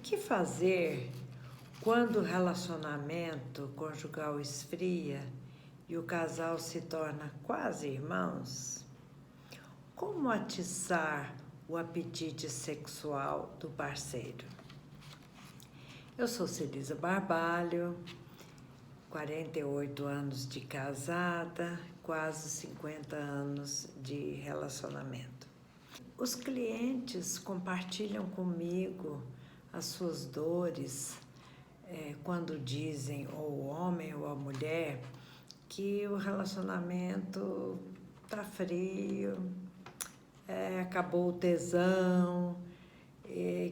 que fazer quando o relacionamento conjugal esfria e o casal se torna quase irmãos? Como atiçar o apetite sexual do parceiro? Eu sou Celisa Barbalho, 48 anos de casada, quase 50 anos de relacionamento. Os clientes compartilham comigo as suas dores quando dizem, ou o homem ou a mulher, que o relacionamento está frio, acabou o tesão,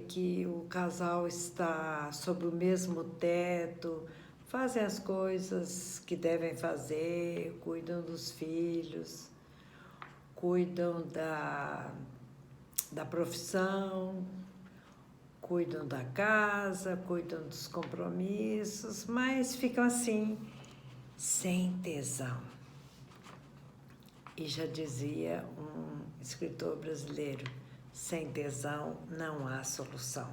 que o casal está sob o mesmo teto, fazem as coisas que devem fazer, cuidam dos filhos, cuidam da profissão, cuidam da casa, cuidam dos compromissos, mas ficam assim, sem tesão. E já dizia um escritor brasileiro, sem tesão não há solução.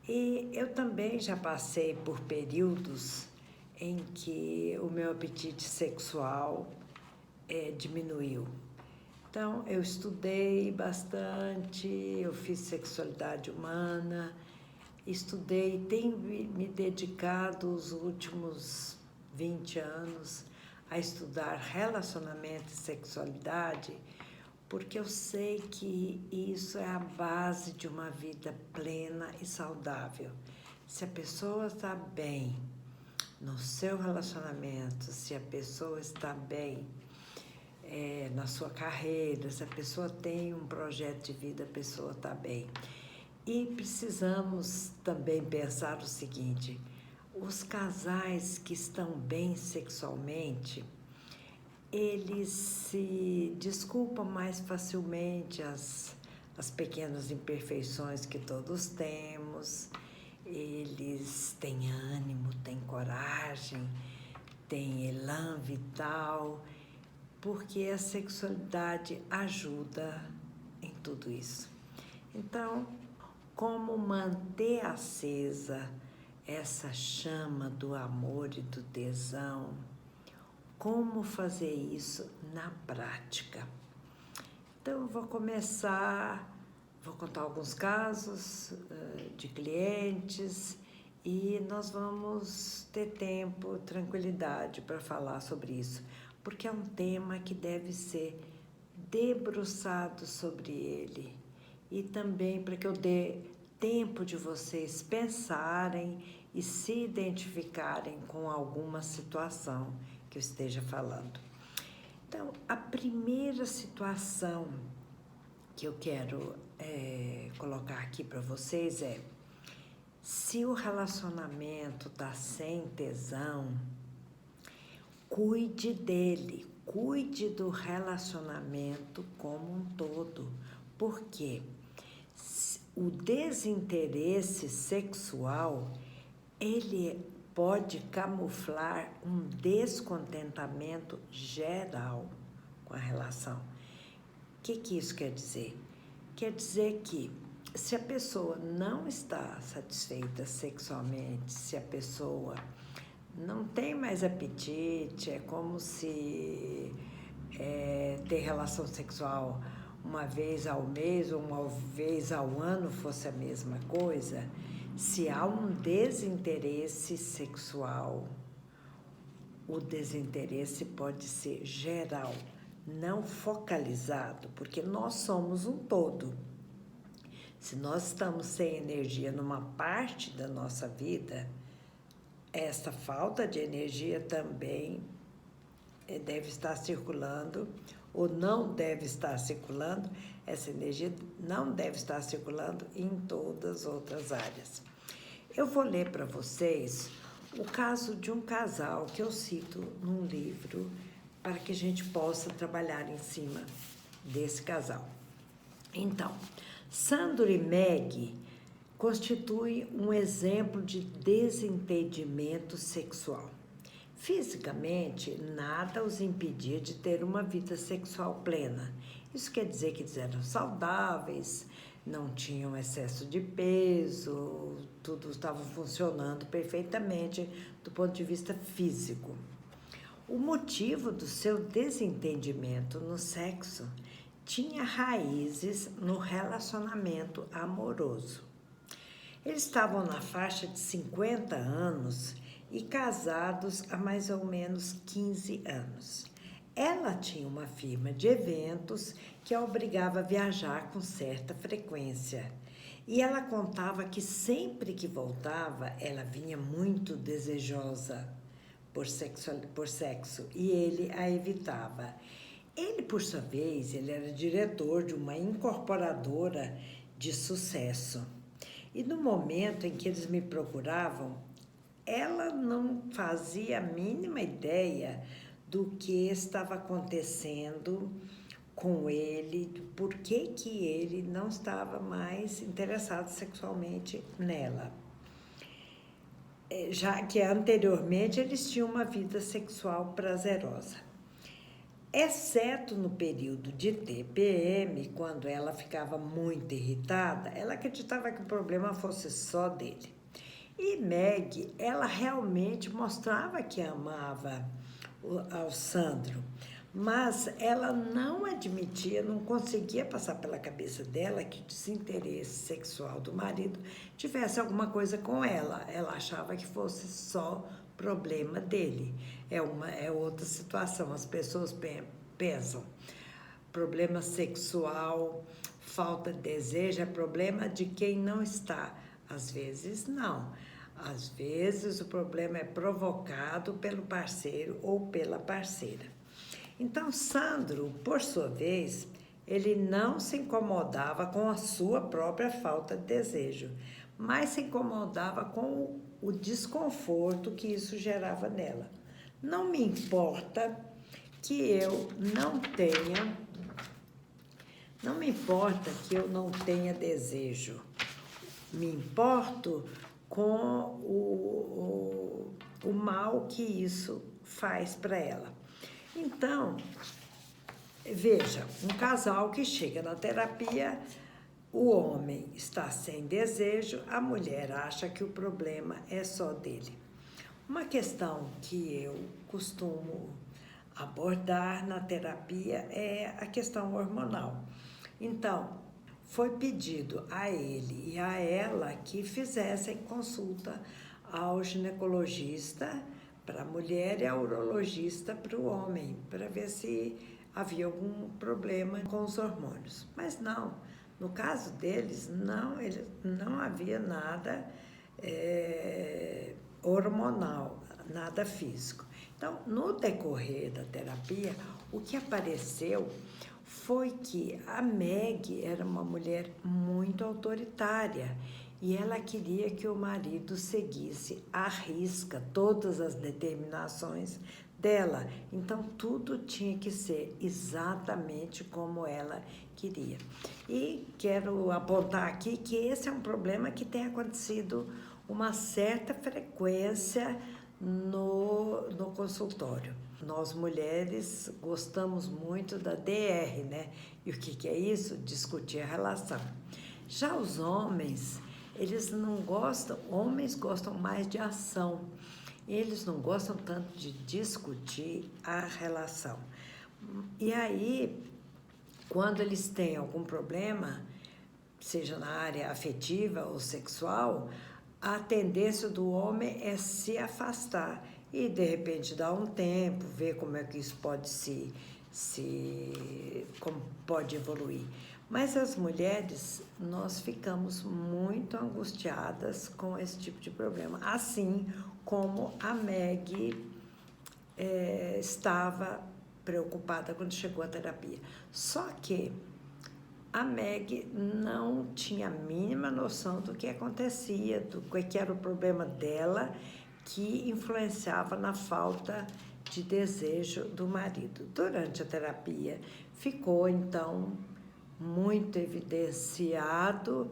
E eu também já passei por períodos em que o meu apetite sexual diminuiu. Então, eu estudei bastante, eu fiz sexualidade humana, estudei, tenho me dedicado os últimos 20 anos a estudar relacionamento e sexualidade, porque eu sei que isso é a base de uma vida plena e saudável. Se a pessoa está bem no seu relacionamento, se a pessoa está bem na sua carreira, se a pessoa tem um projeto de vida, a pessoa está bem. E precisamos também pensar o seguinte, os casais que estão bem sexualmente, eles se desculpam mais facilmente as pequenas imperfeições que todos temos, eles têm ânimo, têm coragem, têm elan vital, porque a sexualidade ajuda em tudo isso. Então, como manter acesa essa chama do amor e do tesão? Como fazer isso na prática? Então, eu vou contar alguns casos de clientes e nós vamos ter tempo, tranquilidade para falar sobre isso, porque é um tema que deve ser debruçado sobre ele e também para que eu dê tempo de vocês pensarem e se identificarem com alguma situação que eu esteja falando. Então, a primeira situação que eu quero colocar aqui para vocês é: se o relacionamento está sem tesão, cuide dele, cuide do relacionamento como um todo, porque o desinteresse sexual, ele pode camuflar um descontentamento geral com a relação. O que isso quer dizer? Quer dizer que se a pessoa não está satisfeita sexualmente, se a pessoa não tem mais apetite, é como se ter relação sexual uma vez ao mês ou uma vez ao ano fosse a mesma coisa, se há um desinteresse sexual, o desinteresse pode ser geral, não focalizado, porque nós somos um todo. Se nós estamos sem energia numa parte da nossa vida, essa falta de energia também deve estar circulando, ou não deve estar circulando, essa energia não deve estar circulando em todas as outras áreas. Eu vou ler para vocês o caso de um casal que eu cito num livro para que a gente possa trabalhar em cima desse casal. Então, Sandro e Meg constituem um exemplo de desentendimento sexual. Fisicamente, nada os impedia de ter uma vida sexual plena. Isso quer dizer que eles eram saudáveis, não tinham excesso de peso, tudo estava funcionando perfeitamente do ponto de vista físico. O motivo do seu desentendimento no sexo tinha raízes no relacionamento amoroso. Eles estavam na faixa de 50 anos e casados há mais ou menos 15 anos. Ela tinha uma firma de eventos que a obrigava a viajar com certa frequência. E ela contava que sempre que voltava, ela vinha muito desejosa por sexo e ele a evitava. Ele, por sua vez, ele era diretor de uma incorporadora de sucesso. E no momento em que eles me procuravam, ela não fazia a mínima ideia do que estava acontecendo com ele, por que ele não estava mais interessado sexualmente nela. Já que anteriormente eles tinham uma vida sexual prazerosa. Exceto no período de TPM, quando ela ficava muito irritada, ela acreditava que o problema fosse só dele. E Meg, ela realmente mostrava que amava ao Sandro, mas ela não admitia, não conseguia passar pela cabeça dela que o desinteresse sexual do marido tivesse alguma coisa com ela. Ela achava que fosse só problema dele. É outra situação. As pessoas pensam, problema sexual, falta de desejo é problema de quem não está. Às vezes não. Às vezes o problema é provocado pelo parceiro ou pela parceira. Então, Sandro, por sua vez, ele não se incomodava com a sua própria falta de desejo, mas se incomodava com o desconforto que isso gerava nela. Não me importa que eu não tenha, não me importa que eu não tenha desejo, me importo com o mal que isso faz para ela. Então, veja, um casal que chega na terapia, o homem está sem desejo, a mulher acha que o problema é só dele. Uma questão que eu costumo abordar na terapia é a questão hormonal. Então, foi pedido a ele e a ela que fizessem consulta ao ginecologista para a mulher e ao urologista para o homem, para ver se havia algum problema com os hormônios. Mas não, no caso deles, não havia nada hormonal, nada físico. Então, no decorrer da terapia, o que apareceu foi que a Meg era uma mulher muito autoritária e ela queria que o marido seguisse à risca todas as determinações dela. Então, tudo tinha que ser exatamente como ela queria. E quero apontar aqui que esse é um problema que tem acontecido uma certa frequência no consultório. Nós mulheres gostamos muito da DR, né? E o que é isso? Discutir a relação. Já os homens, eles não gostam, homens gostam mais de ação. Eles não gostam tanto de discutir a relação. E aí, quando eles têm algum problema, seja na área afetiva ou sexual, a tendência do homem é se afastar e, de repente, dar um tempo, ver como é que isso pode como pode evoluir. Mas as mulheres, nós ficamos muito angustiadas com esse tipo de problema, assim como a Meg estava preocupada quando chegou à terapia. Só que a Meg não tinha a mínima noção do que acontecia, do que era o problema dela, que influenciava na falta de desejo do marido. Durante a terapia, ficou, então, muito evidenciado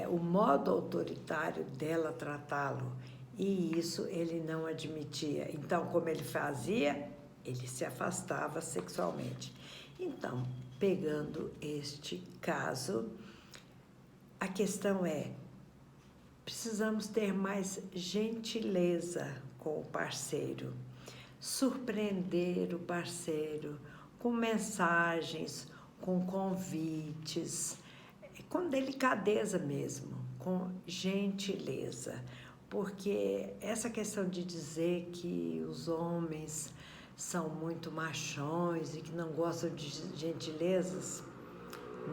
o modo autoritário dela tratá-lo, e isso ele não admitia. Então, como ele fazia? Ele se afastava sexualmente. Então, pegando este caso, A questão é, precisamos ter mais gentileza com o parceiro, surpreender o parceiro com mensagens, com convites, com delicadeza mesmo, com gentileza. Porque essa questão de dizer que os homens são muito machões e que não gostam de gentilezas,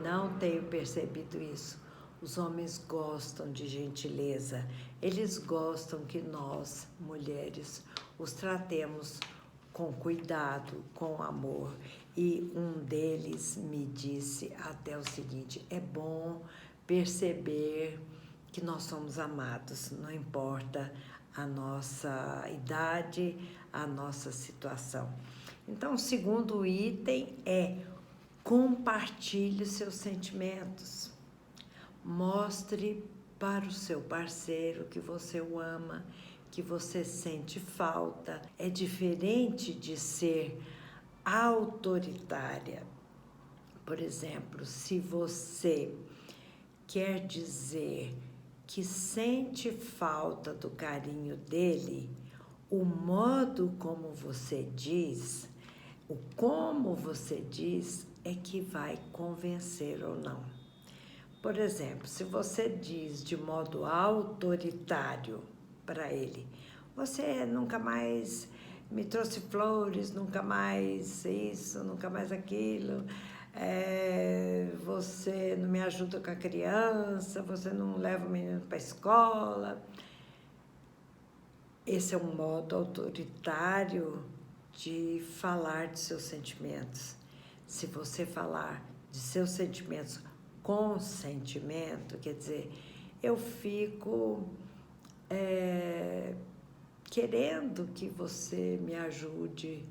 não tenho percebido isso. Os homens gostam de gentileza, eles gostam que nós, mulheres, os tratemos com cuidado, com amor. E um deles me disse até o seguinte: é bom perceber que nós somos amados, não importa a nossa idade, a nossa situação. Então, o segundo item é: compartilhe seus sentimentos. Mostre para o seu parceiro que você o ama, que você sente falta. É diferente de ser autoritária. Por exemplo, se você quer dizer que sente falta do carinho dele, o modo como você diz, o como você diz é que vai convencer ou não. Por exemplo, se você diz de modo autoritário para ele: você nunca mais me trouxe flores, nunca mais isso, nunca mais aquilo, você não me ajuda com a criança, você não leva o menino para a escola. Esse é um modo autoritário de falar de seus sentimentos. Se você falar de seus sentimentos com sentimento, quer dizer, eu fico querendo que você me ajude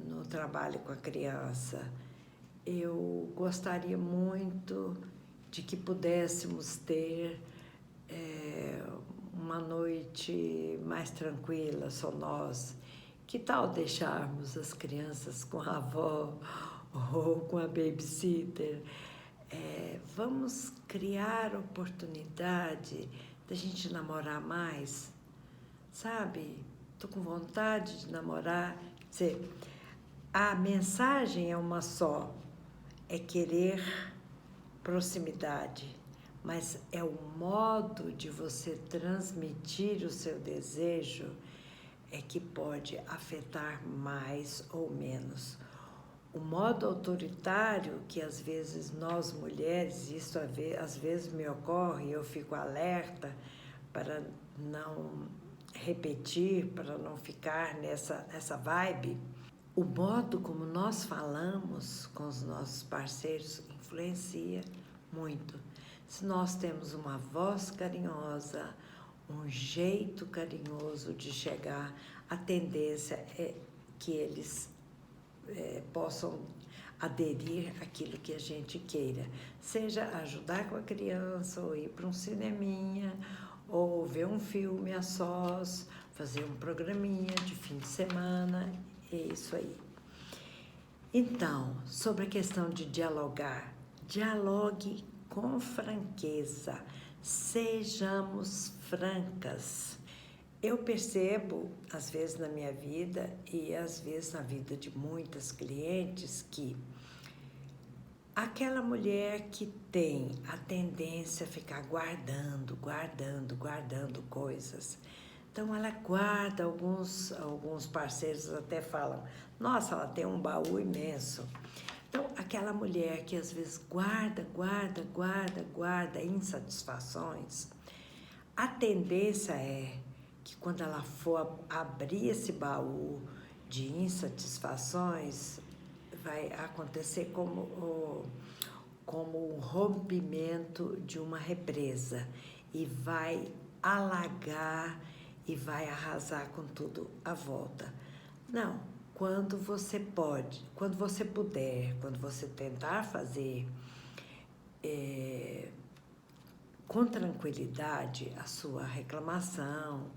no trabalho com a criança. Eu gostaria muito de que pudéssemos ter uma noite mais tranquila, só nós. Que tal deixarmos as crianças com a avó ou com a babysitter? Vamos criar oportunidade da gente namorar mais, sabe? Tô com vontade de namorar. Quer dizer, a mensagem é uma só, é querer proximidade, mas é o modo de você transmitir o seu desejo é que pode afetar mais ou menos. O modo autoritário, que às vezes nós mulheres, isso às vezes me ocorre, eu fico alerta para não repetir, para não ficar nessa vibe. O modo como nós falamos com os nossos parceiros influencia muito. Se nós temos uma voz carinhosa, um jeito carinhoso de chegar, a tendência é que eles possam aderir àquilo que a gente queira, seja ajudar com a criança, ou ir para um cineminha, ou ver um filme a sós, fazer um programinha de fim de semana, é isso aí. Então, sobre a questão de dialogar, dialogue com franqueza, sejamos francas. Eu percebo, às vezes na minha vida e às vezes na vida de muitas clientes, que aquela mulher que tem a tendência a ficar guardando coisas, então ela guarda, alguns parceiros até falam: nossa, ela tem um baú imenso. Então, aquela mulher que às vezes guarda insatisfações, a tendência é que quando ela for abrir esse baú de insatisfações, vai acontecer como um rompimento de uma represa e vai alagar e vai arrasar com tudo à volta. Não, quando você puder, quando você tentar fazer com tranquilidade a sua reclamação,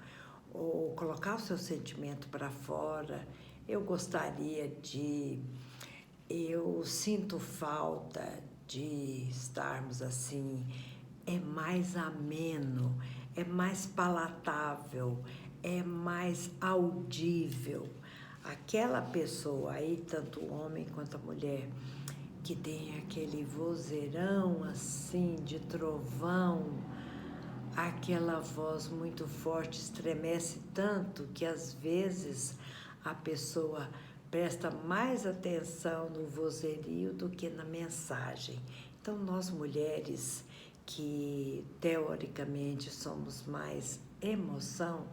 ou colocar o seu sentimento para fora: eu sinto falta de estarmos assim, é mais ameno, é mais palatável, é mais audível. Aquela pessoa aí, tanto o homem quanto a mulher, que tem aquele vozeirão assim de trovão, aquela voz muito forte, estremece tanto que às vezes a pessoa presta mais atenção no vozerio do que na mensagem. Então, nós mulheres que teoricamente somos mais emoção,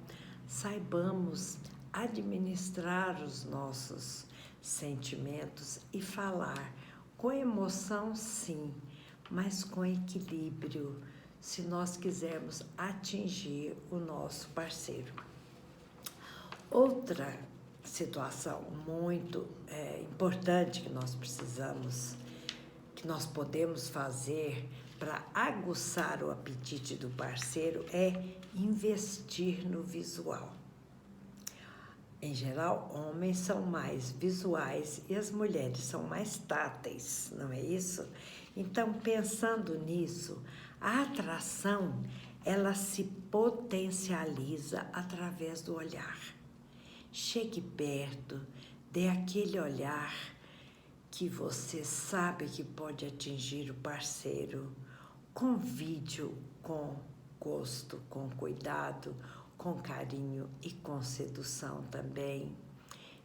saibamos administrar os nossos sentimentos e falar com emoção, sim, mas com equilíbrio, se nós quisermos atingir o nosso parceiro. Outra situação muito importante que nós precisamos, que nós podemos fazer para aguçar o apetite do parceiro é investir no visual. Em geral, homens são mais visuais e as mulheres são mais táteis, não é isso? Então, pensando nisso, a atração, ela se potencializa através do olhar. Chegue perto, dê aquele olhar que você sabe que pode atingir o parceiro. Convide-o com gosto, com cuidado, com carinho e com sedução também.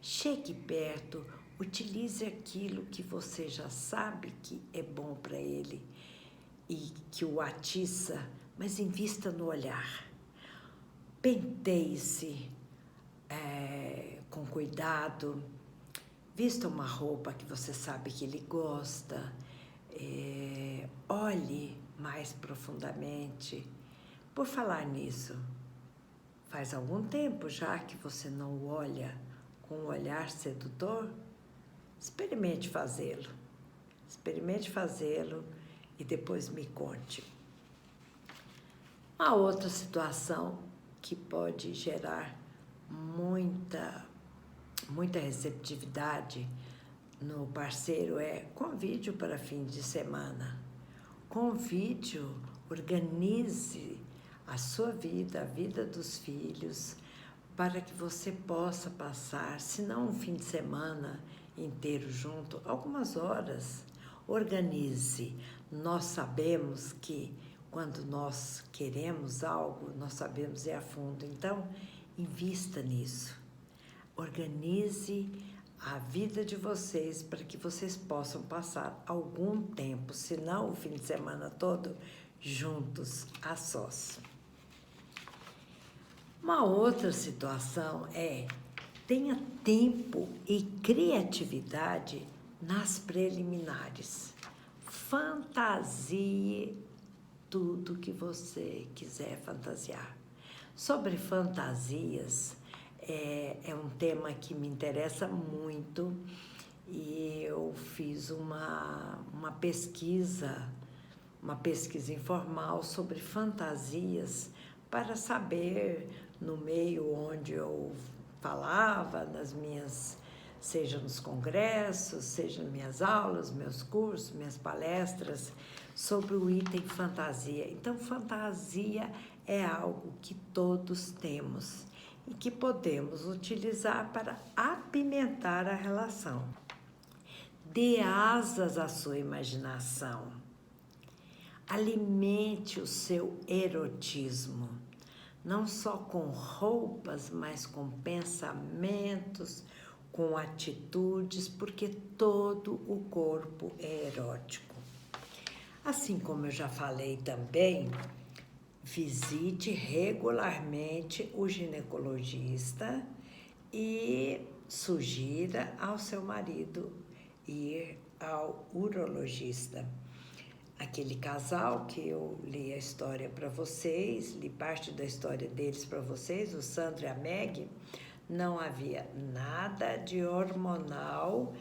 Chegue perto, utilize aquilo que você já sabe que é bom para ele e que o atiça, mas invista no olhar. Penteie-se com cuidado, vista uma roupa que você sabe que ele gosta, olhe mais profundamente. Por falar nisso, faz algum tempo já que você não o olha com um olhar sedutor? Experimente fazê-lo. Experimente fazê-lo e depois me conte. Uma outra situação que pode gerar muita receptividade no parceiro é convide-o para fim de semana. Convide-o, organize a sua vida, a vida dos filhos, para que você possa passar, se não um fim de semana inteiro junto, algumas horas. Organize. Nós sabemos que quando nós queremos algo, nós sabemos ir a fundo. Então, invista nisso. Organize a vida de vocês para que vocês possam passar algum tempo, se não o fim de semana todo, juntos, a sós. Uma outra situação é: tenha tempo e criatividade nas preliminares. Fantasie tudo que você quiser fantasiar. Sobre fantasias, é um tema que me interessa muito e eu fiz uma pesquisa informal sobre fantasias para saber, no meio onde eu falava, seja nos congressos, seja nas minhas aulas, meus cursos, minhas palestras, sobre o item fantasia. Então, fantasia é algo que todos temos e que podemos utilizar para apimentar a relação. Dê asas à sua imaginação. Alimente o seu erotismo, não só com roupas, mas com pensamentos, com atitudes, porque todo o corpo é erótico. Assim como eu já falei também, visite regularmente o ginecologista e sugira ao seu marido ir ao urologista. Aquele casal que eu li a história para vocês, li parte da história deles para vocês, o Sandro e a Meg, não havia nada de hormonal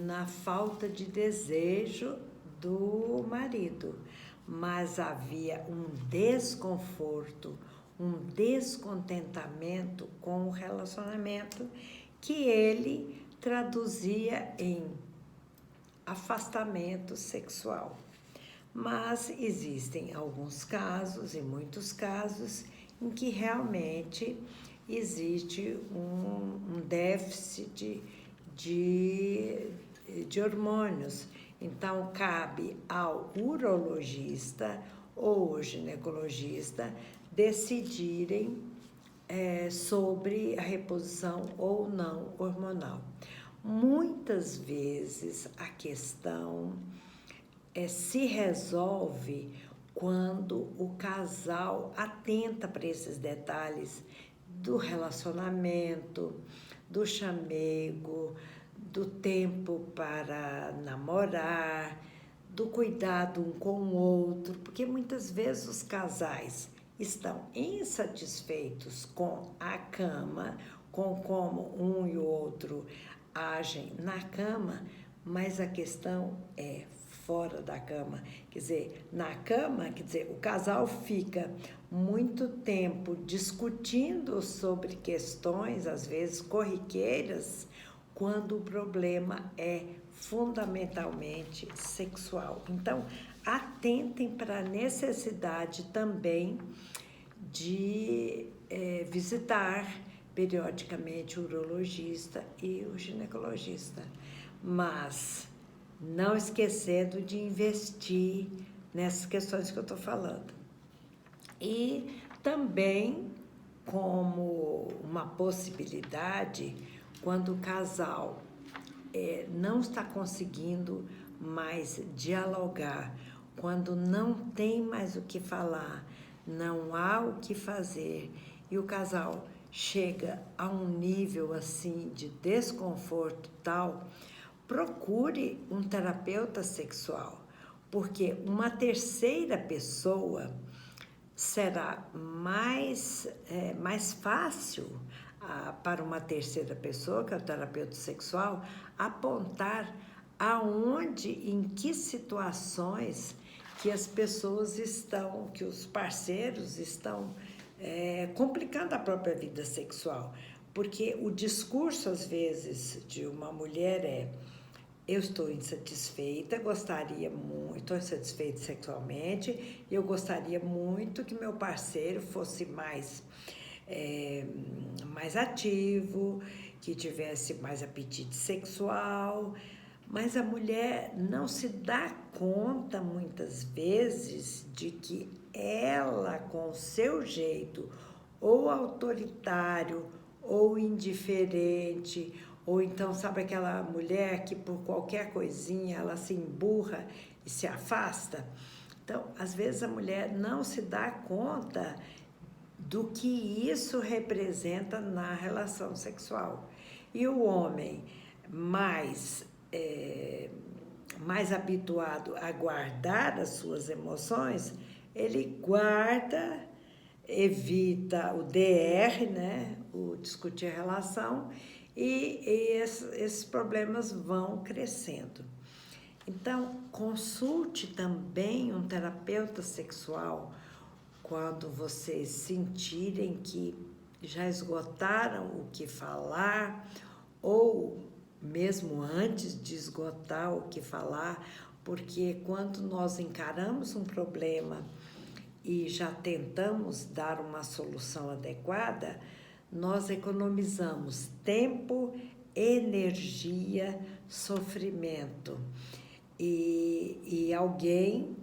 na falta de desejo do marido, mas havia um desconforto, um descontentamento com o relacionamento que ele traduzia em afastamento sexual. Mas existem alguns casos, e muitos casos, em que realmente existe um déficit de hormônios. Então, cabe ao urologista ou ginecologista decidirem sobre a reposição ou não hormonal. Muitas vezes a questão se resolve quando o casal atenta para esses detalhes do relacionamento, do chamego, do tempo para namorar, do cuidado um com o outro, porque muitas vezes os casais estão insatisfeitos com a cama, com como um e o outro agem na cama, mas a questão é fora da cama. Quer dizer, na cama, o casal fica muito tempo discutindo sobre questões, às vezes corriqueiras, quando o problema é fundamentalmente sexual. Então, atentem para a necessidade também de visitar periodicamente o urologista e o ginecologista, mas não esquecendo de investir nessas questões que eu estou falando. E também, como uma possibilidade, quando o casal não está conseguindo mais dialogar, quando não tem mais o que falar, não há o que fazer e o casal chega a um nível assim de desconforto tal, procure um terapeuta sexual, porque uma terceira pessoa será mais fácil para uma terceira pessoa, que é o terapeuta sexual, apontar aonde, em que situações que as pessoas estão, que os parceiros estão complicando a própria vida sexual. Porque o discurso, às vezes, de uma mulher eu estou insatisfeita, estou insatisfeita sexualmente, eu gostaria muito que meu parceiro fosse mais ativo, que tivesse mais apetite sexual, mas a mulher não se dá conta, muitas vezes, de que ela, com o seu jeito, ou autoritário, ou indiferente, ou então, sabe aquela mulher que por qualquer coisinha ela se emburra e se afasta? Então, às vezes a mulher não se dá conta do que isso representa na relação sexual. E o homem mais habituado a guardar as suas emoções, ele guarda, evita o DR, né? O discutir a relação, e esses problemas vão crescendo. Então, consulte também um terapeuta sexual quando vocês sentirem que já esgotaram o que falar, ou mesmo antes de esgotar o que falar, porque quando nós encaramos um problema e já tentamos dar uma solução adequada, nós economizamos tempo, energia, sofrimento. E alguém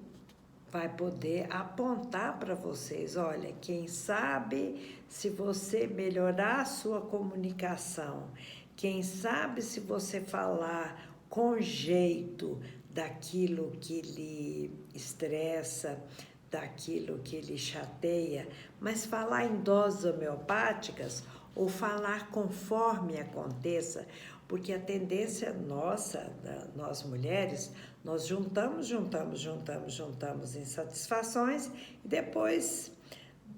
vai poder apontar para vocês, olha, quem sabe se você melhorar a sua comunicação, quem sabe se você falar com jeito daquilo que lhe estressa, daquilo que lhe chateia, mas falar em doses homeopáticas ou falar conforme aconteça, porque a tendência nossa, nós mulheres, nós juntamos insatisfações e depois,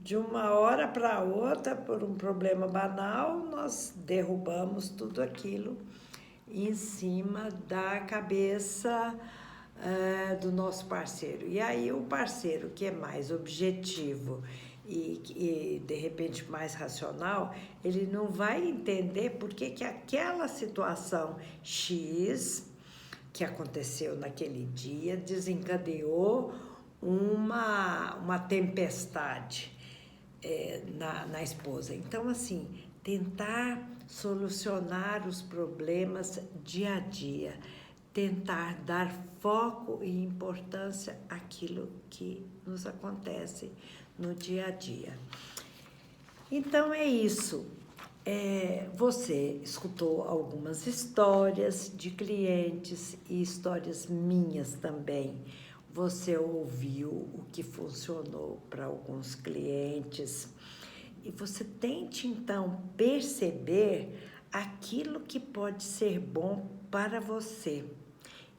de uma hora para outra, por um problema banal, nós derrubamos tudo aquilo em cima da cabeça do nosso parceiro. E aí o parceiro que é mais objetivo e de repente mais racional, ele não vai entender por que aquela situação X que aconteceu naquele dia desencadeou uma tempestade na esposa. Então, assim, tentar solucionar os problemas dia a dia, tentar dar foco e importância àquilo que nos acontece no dia a dia. Então, é isso. Você escutou algumas histórias de clientes e histórias minhas também. Você ouviu o que funcionou para alguns clientes e você tente, então, perceber aquilo que pode ser bom para você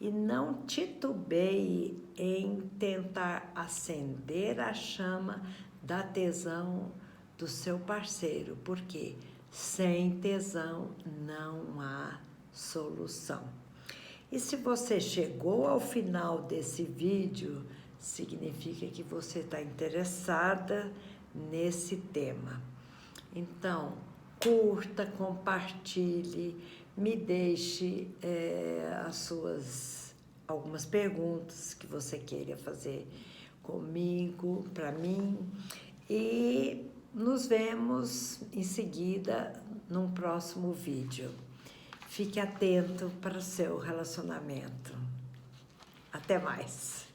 e não titubeie em tentar acender a chama da tesão do seu parceiro, porque sem tesão não há solução. E se você chegou ao final desse vídeo, significa que você está interessada nesse tema. Então, curta, compartilhe, me deixe algumas perguntas que você queira fazer comigo, para mim, e nos vemos em seguida num próximo vídeo. Fique atento para o seu relacionamento. Até mais!